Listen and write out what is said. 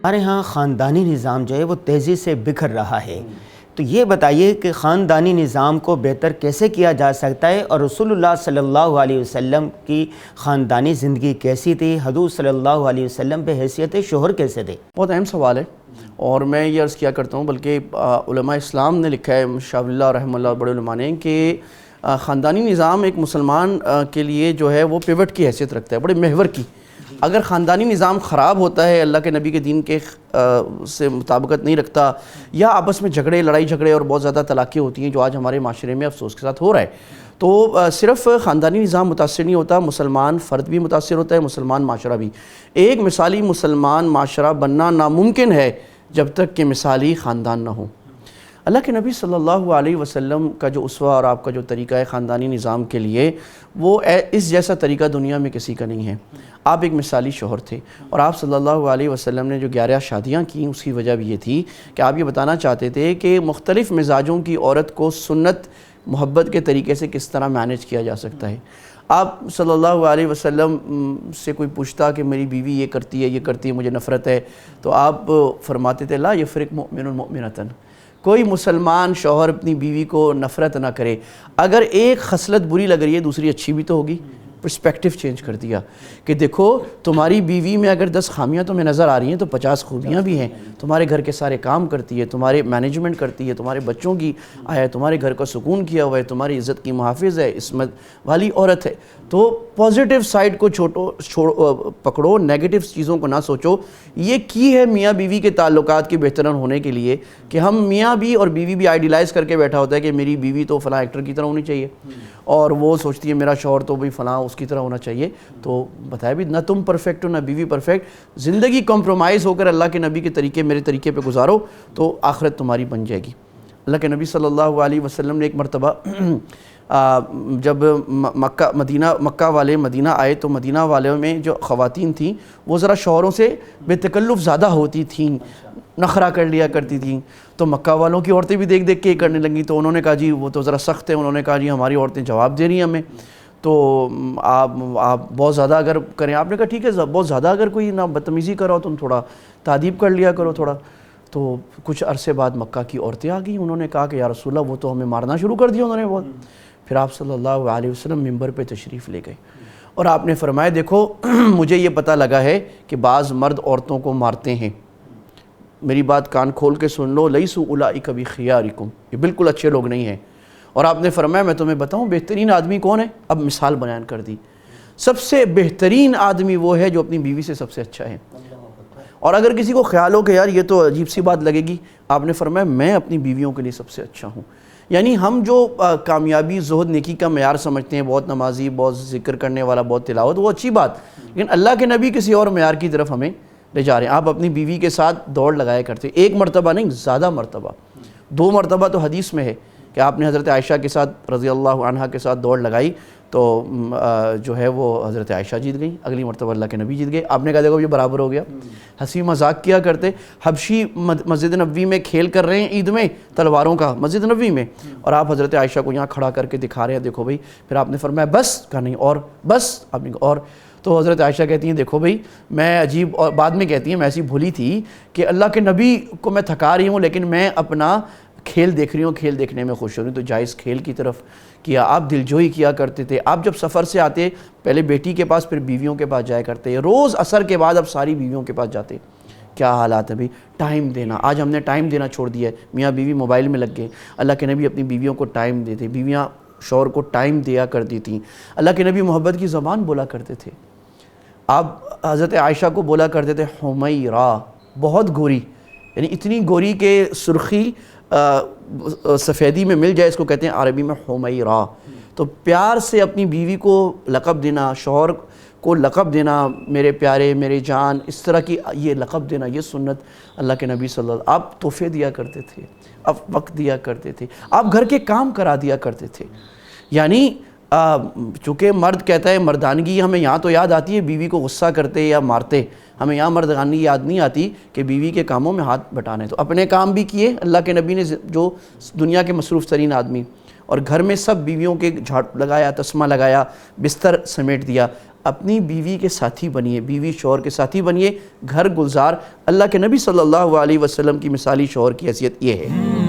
ہمارے ہاں خاندانی نظام جو ہے وہ تیزی سے بکھر رہا ہے، تو یہ بتائیے کہ خاندانی نظام کو بہتر کیسے کیا جا سکتا ہے، اور رسول اللہ صلی اللہ علیہ وسلم کی خاندانی زندگی کیسی تھی، حضور صلی اللہ علیہ وسلم بے حیثیت شوہر کیسے تھے؟ بہت اہم سوال ہے، اور میں یہ عرض کیا کرتا ہوں، بلکہ علماء اسلام نے لکھا ہے، شاہ ولی اللہ رحمہ اللہ بڑے علماء نے، کہ خاندانی نظام ایک مسلمان کے لیے جو ہے وہ پیوٹ کی حیثیت رکھتا ہے، بڑے محور کی۔ اگر خاندانی نظام خراب ہوتا ہے، اللہ کے نبی کے دین کے سے مطابقت نہیں رکھتا، یا آپس میں جھگڑے، لڑائی جھگڑے اور بہت زیادہ طلاقیں ہوتی ہیں، جو آج ہمارے معاشرے میں افسوس کے ساتھ ہو رہا ہے، تو صرف خاندانی نظام متاثر نہیں ہوتا، مسلمان فرد بھی متاثر ہوتا ہے، مسلمان معاشرہ بھی۔ ایک مثالی مسلمان معاشرہ بننا ناممکن ہے جب تک کہ مثالی خاندان نہ ہو۔ اللہ کے نبی صلی اللہ علیہ وسلم کا جو اسوہ اور آپ کا جو طریقہ ہے خاندانی نظام کے لیے، وہ اس جیسا طریقہ دنیا میں کسی کا نہیں ہے۔ آپ ایک مثالی شوہر تھے، اور آپ صلی اللہ علیہ وسلم نے جو 11 شادیاں کیں، اس کی وجہ بھی یہ تھی کہ آپ یہ بتانا چاہتے تھے کہ مختلف مزاجوں کی عورت کو سنت محبت کے طریقے سے کس طرح مینیج کیا جا سکتا ہے۔ آپ صلی اللہ علیہ وسلم سے کوئی پوچھتا کہ میری بیوی یہ کرتی ہے، مجھے نفرت ہے، تو آپ فرماتے تھے لا یفرق مؤمن مؤمنۃ، کوئی مسلمان شوہر اپنی بیوی کو نفرت نہ کرے، اگر ایک خصلت بری لگ رہی ہے دوسری اچھی بھی تو ہوگی۔ پرسپیکٹیو چینج کر دیا کہ دیکھو تمہاری بیوی میں اگر 10 خامیاں تمہیں نظر آ رہی ہیں تو 50 خوبیاں بھی ہیں، تمہارے گھر کے سارے کام کرتی ہے، تمہارے مینجمنٹ کرتی ہے، تمہارے بچوں کی آیا، تمہارے گھر کا سکون کیا ہوا ہے، تمہاری عزت کی محافظ ہے، عصمت والی عورت ہے۔ تو پازیٹیو سائڈ کو پکڑو، نیگیٹو چیزوں کو نہ سوچو۔ یہ کی ہے میاں بیوی کے تعلقات کے بہترین ہونے کے لیے کہ ہم میاں بھی اور بیوی بھی آئیڈیلائز کر کے بیٹھا ہوتا ہے کہ میری بیوی تو فلاں ایکٹر کی طرح ہونی چاہیے، اور وہ سوچتی ہے میرا شوہر تو بھی فلاں اس کی طرح ہونا چاہیے۔ تو بتایا بھی نہ تم پرفیکٹ ہو نہ بیوی پرفیکٹ، زندگی کمپرومائز ہو کر اللہ کے نبی کے طریقے میرے طریقے پہ گزارو تو آخرت تمہاری بن جائے گی۔ اللہ کے نبی صلی اللہ علیہ وسلم نے ایک مرتبہ جب مکہ والے مدینہ آئے تو مدینہ والوں میں جو خواتین تھیں وہ ذرا شوہروں سے بے تکلف زیادہ ہوتی تھیں، نخرہ کر لیا کرتی تھیں، تو مکہ والوں کی عورتیں بھی دیکھ دیکھ کے کرنے لگیں، تو انہوں نے کہا جی وہ تو ذرا سخت ہے، انہوں نے کہا جی ہماری عورتیں جواب دے رہی ہیں ہمیں، تو آپ بہت زیادہ اگر کریں، آپ نے کہا ٹھیک ہے بہت زیادہ اگر کوئی نہ بدتمیزی کرو تم تھوڑا تعدیب کر لیا کرو تھوڑا۔ تو کچھ عرصے بعد مکہ کی عورتیں آ گئیں، انہوں نے کہا کہ یا رسول اللہ وہ تو ہمیں مارنا شروع کر دیا انہوں نے بہت۔ پھر آپ صلی اللہ علیہ وسلم منبر پہ تشریف لے گئے اور آپ نے فرمایا دیکھو مجھے یہ پتہ لگا ہے کہ بعض مرد عورتوں کو مارتے ہیں، میری بات کان کھول کے سن لو، لیسوا اولئک بخیارکم، یہ بالکل اچھے لوگ نہیں ہیں۔ اور آپ نے فرمایا میں تمہیں بتاؤں بہترین آدمی کون ہے؟ اب مثال بیان کر دی، سب سے بہترین آدمی وہ ہے جو اپنی بیوی سے سب سے اچھا ہے۔ اور اگر کسی کو خیال ہو کہ یار یہ تو عجیب سی بات لگے گی، آپ نے فرمایا میں اپنی بیویوں کے لیے سب سے اچھا ہوں۔ یعنی ہم جو کامیابی زہد نیکی کا معیار سمجھتے ہیں، بہت نمازی، بہت ذکر کرنے والا، بہت تلاوت، وہ اچھی بات، لیکن اللہ کے نبی کسی اور معیار کی طرف ہمیں لے جا رہے ہیں۔ آپ اپنی بیوی کے ساتھ دوڑ لگایا کرتے، ایک مرتبہ نہیں زیادہ مرتبہ، 2 مرتبہ تو حدیث میں ہے کہ آپ نے حضرت عائشہ کے ساتھ رضی اللہ عنہا کے ساتھ دوڑ لگائی تو جو ہے وہ حضرت عائشہ جیت گئی، اگلی مرتبہ اللہ کے نبی جیت گئے۔ آپ نے کہا دیکھو یہ برابر ہو گیا، ہنسی مذاق کیا کرتے، حبشی مسجد نبوی میں کھیل کر رہے ہیں عید میں تلواروں کا مسجد نبوی میں، اور آپ حضرت عائشہ کو یہاں کھڑا کر کے دکھا رہے ہیں دیکھو بھائی، پھر آپ نے فرمایا بس، کہا نہیں اور بس، آپ نے کہا اور، تو حضرت عائشہ کہتی ہیں دیکھو بھائی میں عجیب، اور بعد میں کہتی ہیں میں ایسی بھولی تھی کہ اللہ کے نبی کو میں تھکا رہی ہوں لیکن میں اپنا کھیل دیکھ رہی ہوں، کھیل دیکھنے میں خوش ہو رہی ہوں، تو جائز کھیل کی طرف کیا۔ آپ دلجوئی کیا کرتے تھے، آپ جب سفر سے آتے پہلے بیٹی کے پاس پھر بیویوں کے پاس جایا کرتے، روز عصر کے بعد اب ساری بیویوں کے پاس جاتے۔ کیا حالات ہے بھائی، ٹائم دینا، آج ہم نے ٹائم دینا چھوڑ دیا ہے، میاں بیوی موبائل میں لگ گئے۔ اللہ کے نبی اپنی بیویوں کو ٹائم دیتے، بیویاں شوہر کو ٹائم دیا کرتی تھیں۔ اللہ کے نبی محبت کی زبان بولا کرتے تھے، آپ حضرت عائشہ کو بولا کرتے تھے حمیرہ، بہت گوری، یعنی اتنی گوری کہ سرخی سفیدی میں مل جائے، اس کو کہتے ہیں عربی میں حمیرہ۔ تو پیار سے اپنی بیوی کو لقب دینا، شوہر کو لقب دینا، میرے پیارے، میرے جان، اس طرح کی یہ لقب دینا، یہ سنت اللہ کے نبی صلی اللہ علیہ وسلم۔ آپ تحفے دیا کرتے تھے، آپ وقت دیا کرتے تھے، آپ گھر کے کام کرا دیا کرتے تھے۔ یعنی چونکہ مرد کہتا ہے مردانگی ہمیں یہاں تو یاد آتی ہے بیوی کو غصہ کرتے یا مارتے، ہمیں یہاں مردانگی یاد نہیں آتی کہ بیوی کے کاموں میں ہاتھ بٹانے۔ تو اپنے کام بھی کیے اللہ کے نبی نے، جو دنیا کے مصروف ترین آدمی، اور گھر میں سب بیویوں کے جھاڑو لگایا، تسمہ لگایا، بستر سمیٹ دیا۔ اپنی بیوی کے ساتھی بنیے، بیوی شوہر کے ساتھی بنیے، گھر گلزار۔ اللہ کے نبی صلی اللہ علیہ وسلم کی مثالی شوہر کی حیثیت یہ ہے۔